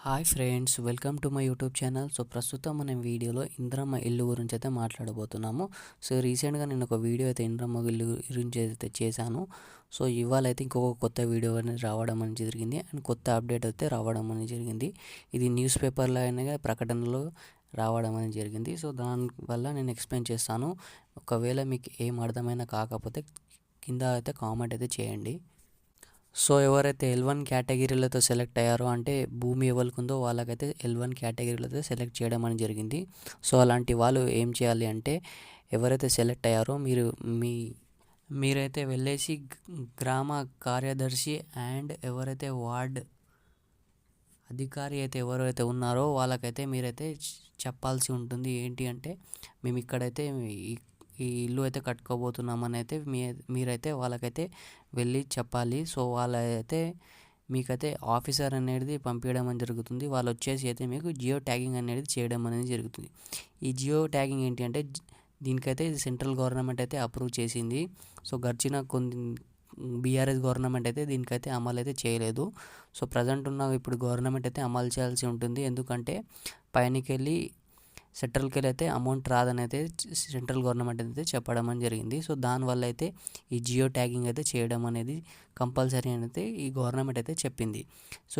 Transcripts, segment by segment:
Hi friends, welcome to my YouTube channel. ప్రస్తుతం మనం వీడియోలో ఇంద్రమ్మ ఇల్లు గురించి అయితే మాట్లాడబోతున్నాము. రీసెంట్గా నేను ఒక వీడియో అయితే ఇంద్రమ్మ ఇల్లు గురించి అయితే చేశాను. ఇవాళ అయితే ఇంకొక కొత్త వీడియో అనేది రావడం అనేది జరిగింది అండ్ కొత్త అప్డేట్ అయితే రావడం అనేది జరిగింది. ఇది న్యూస్ పేపర్లో అయినా ప్రకటనలో రావడం అనేది జరిగింది. దానివల్ల నేను ఎక్స్ప్లెయిన్ చేస్తాను. ఒకవేళ మీకు ఏం అర్థమైనా కాకపోతే కింద అయితే కామెంట్ అయితే చేయండి. ఎవరైతే L1 కేటగిరీలతో సెలెక్ట్ అయ్యారో, అంటే భూమి ఎవరికి ఉందో వాళ్ళకైతే L1 కేటగిరీలతో సెలెక్ట్ చేయడం అని జరిగింది. అలాంటి వాళ్ళు ఏం చేయాలి అంటే, ఎవరైతే సెలెక్ట్ అయ్యారో మీరైతే వెళ్ళేసి గ్రామ కార్యదర్శి అండ్ ఎవరైతే వార్డ్ అధికారి అయితే ఎవరైతే ఉన్నారో వాళ్ళకైతే మీరైతే చెప్పాల్సి ఉంటుంది. ఏంటి అంటే, మేము ఇక్కడైతే ఈ ఇల్లు అయితే కట్టుకోబోతున్నామని అయితే మీరైతే వాళ్ళకైతే వెళ్ళి చెప్పాలి. వాళ్ళైతే మీకైతే ఆఫీసర్ అనేది పంపించడం అని జరుగుతుంది. వాళ్ళు వచ్చేసి అయితే మీకు జియో ట్యాగింగ్ అనేది చేయడం అనేది జరుగుతుంది. ఈ జియో ట్యాగింగ్ ఏంటి అంటే, దీనికైతే సెంట్రల్ గవర్నమెంట్ అయితే అప్రూవ్ చేసింది. గడిచిన కొన్ని బీఆర్ఎస్ గవర్నమెంట్ అయితే దీనికైతే అమలు అయితే చేయలేదు. ప్రజెంట్ ఉన్న ఇప్పుడు గవర్నమెంట్ అయితే అమలు చేయాల్సి ఉంటుంది. ఎందుకంటే పైనకెళ్ళి సెంట్రల్కి వెళ్ళి అయితే అమౌంట్ రాదని అయితే సెంట్రల్ గవర్నమెంట్ అయితే చెప్పడం అని జరిగింది. దానివల్ల అయితే ఈ జియో ట్యాగింగ్ అయితే చేయడం అనేది కంపల్సరీ అయితే ఈ గవర్నమెంట్ అయితే చెప్పింది.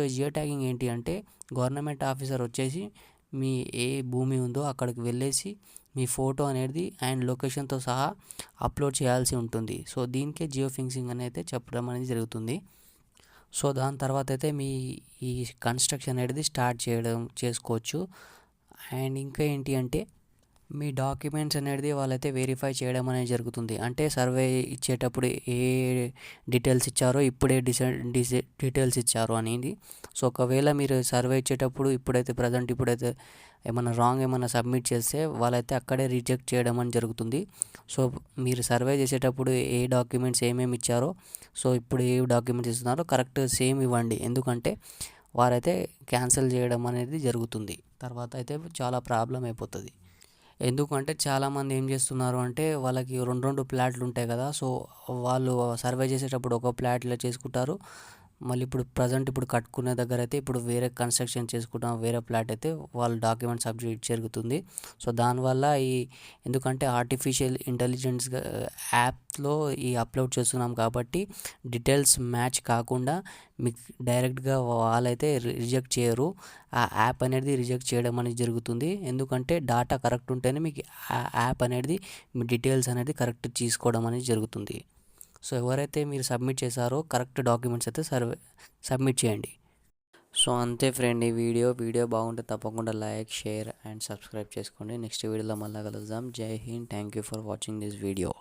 ఈ జియో ట్యాగింగ్ ఏంటి అంటే, గవర్నమెంట్ ఆఫీసర్ వచ్చేసి మీ ఏ భూమి ఉందో అక్కడికి వెళ్ళేసి మీ ఫోటో అనేది అండ్ లొకేషన్తో సహా అప్లోడ్ చేయాల్సి ఉంటుంది. దీనికే జియో ఫెన్సింగ్ అనేది చెప్పడం అనేది జరుగుతుంది. దాని తర్వాత అయితే మీ ఈ కన్స్ట్రక్షన్ అనేది స్టార్ట్ చేసుకోవచ్చు. అండ్ ఇంకా ఏంటి అంటే, మీ డాక్యుమెంట్స్ అనేది వాళ్ళైతే వెరిఫై చేయడం అనేది జరుగుతుంది. అంటే సర్వే ఇచ్చేటప్పుడు ఏ డీటెయిల్స్ ఇచ్చారో ఇప్పుడే డీటెయిల్స్ ఇచ్చారో అనేది. ఒకవేళ మీరు సర్వే ఇచ్చేటప్పుడు ఇప్పుడైతే ఏమైనా రాంగ్ ఏమైనా సబ్మిట్ చేస్తే వాళ్ళైతే అక్కడే రిజెక్ట్ చేయడం అని జరుగుతుంది. మీరు సర్వే చేసేటప్పుడు ఏ డాక్యుమెంట్స్ ఏమేమి ఇచ్చారో, ఇప్పుడు ఏ డాక్యుమెంట్స్ ఇస్తున్నారో కరెక్ట్ సేమ్ ఇవ్వండి. ఎందుకంటే వారైతే క్యాన్సిల్ చేయడం అనేది జరుగుతుంది. తర్వాత అయితే చాలా ప్రాబ్లం అయిపోతుంది. ఎందుకంటే చాలామంది ఏం చేస్తున్నారు అంటే, వాళ్ళకి రెండు ప్లాట్లు ఉంటాయి కదా. వాళ్ళు సర్వే చేసేటప్పుడు ఒక ప్లాట్లో చేసుకుంటారు. మళ్ళీ ఇప్పుడు కట్టుకునే దగ్గర అయితే ఇప్పుడు వేరే కన్స్ట్రక్షన్ చేసుకుంటాం, వేరే ప్లాట్ అయితే వాళ్ళ డాక్యుమెంట్ సబ్మిట్ జరుగుతుంది. దానివల్ల ఎందుకంటే ఆర్టిఫిషియల్ ఇంటెలిజెన్స్ యాప్లో అప్లోడ్ చేస్తున్నాం కాబట్టి డీటెయిల్స్ మ్యాచ్ కాకుండా మీకు డైరెక్ట్గా వాళ్ళైతే రిజెక్ట్ చేయరు. ఆ యాప్ అనేది రిజెక్ట్ చేయడం అనేది జరుగుతుంది. ఎందుకంటే డాటా కరెక్ట్ ఉంటేనే మీకు ఆ యాప్ అనేది మీ డీటెయిల్స్ అనేది కరెక్ట్ తీసుకోవడం అనేది జరుగుతుంది. ఎవరైతే మీరు సబ్మిట్ చేశారో కరెక్ట్ డాక్యుమెంట్స్ అయితే సబ్మిట్ చేయండి. అంతే ఫ్రెండ్, ఈ వీడియో బాగుంటే తప్పకుండా లైక్, షేర్ అండ్ సబ్స్క్రైబ్ చేసుకోండి. నెక్స్ట్ వీడియోలో మళ్ళీ కలుద్దాం. జై Hind. Thank you for watching this video.